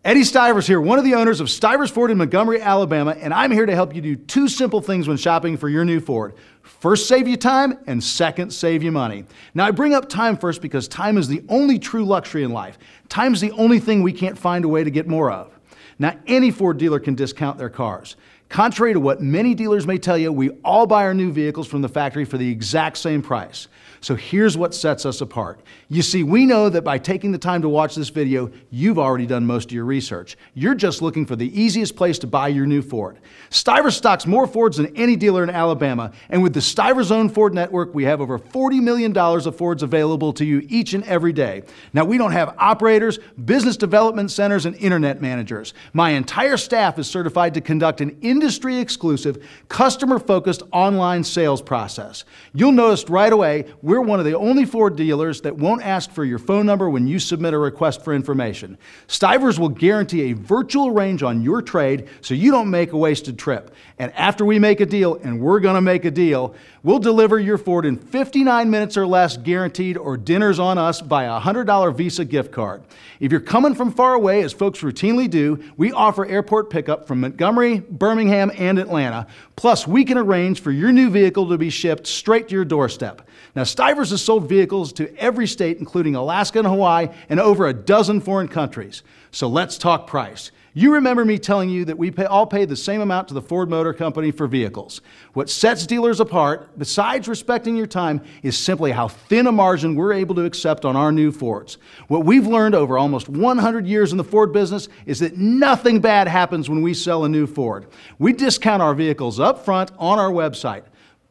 Eddie Stivers here, one of the owners of Stivers Ford in Montgomery, Alabama, and I'm here to help you do two simple things when shopping for your new Ford. First, save you time, and second, save you money. Now, I bring up time first because time is the only true luxury in life. Time's the only thing we can't find a way to get more of. Now, any Ford dealer can discount their cars. Contrary to what many dealers may tell you, we all buy our new vehicles from the factory for the exact same price. So here's what sets us apart. You see, we know that by taking the time to watch this video, you've already done most of your research. You're just looking for the easiest place to buy your new Ford. Stivers stocks more Fords than any dealer in Alabama, and with the Stivers owned Ford network, we have over $40 million of Fords available to you each and every day. Now, we don't have operators, business development centers, and internet managers. My entire staff is certified to conduct an industry-exclusive, customer-focused online sales process. You'll notice right away, we're one of the only Ford dealers that won't ask for your phone number when you submit a request for information. Stivers will guarantee a virtual range on your trade so you don't make a wasted trip. And after we make a deal, and we're going to make a deal, we'll deliver your Ford in 59 minutes or less guaranteed, or dinner's on us by a $100 Visa gift card. If you're coming from far away, as folks routinely do, we offer airport pickup from Montgomery, Birmingham, and Atlanta. Plus, we can arrange for your new vehicle to be shipped straight to your doorstep. Now, Stivers has sold vehicles to every state, including Alaska and Hawaii, and over a dozen foreign countries. So let's talk price. You remember me telling you that we all pay the same amount to the Ford Motor Company for vehicles. What sets dealers apart, besides respecting your time, is simply how thin a margin we're able to accept on our new Fords. What we've learned over almost 100 years in the Ford business is that nothing bad happens when we sell a new Ford. We discount our vehicles up front on our website.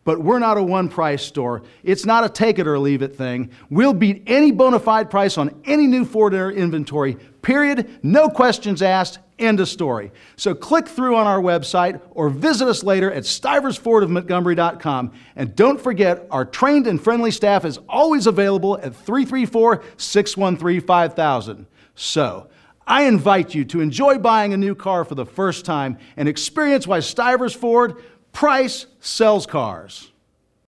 But we're not a one-price store. It's not a take-it-or-leave-it thing. We'll beat any bona fide price on any new Ford in our inventory, period. No questions asked. End of story. So click through on our website or visit us later at stiversfordofmontgomery.com. And don't forget, our trained and friendly staff is always available at 334-613-5000. So, I invite you to enjoy buying a new car for the first time and experience why Stivers Ford price sells cars.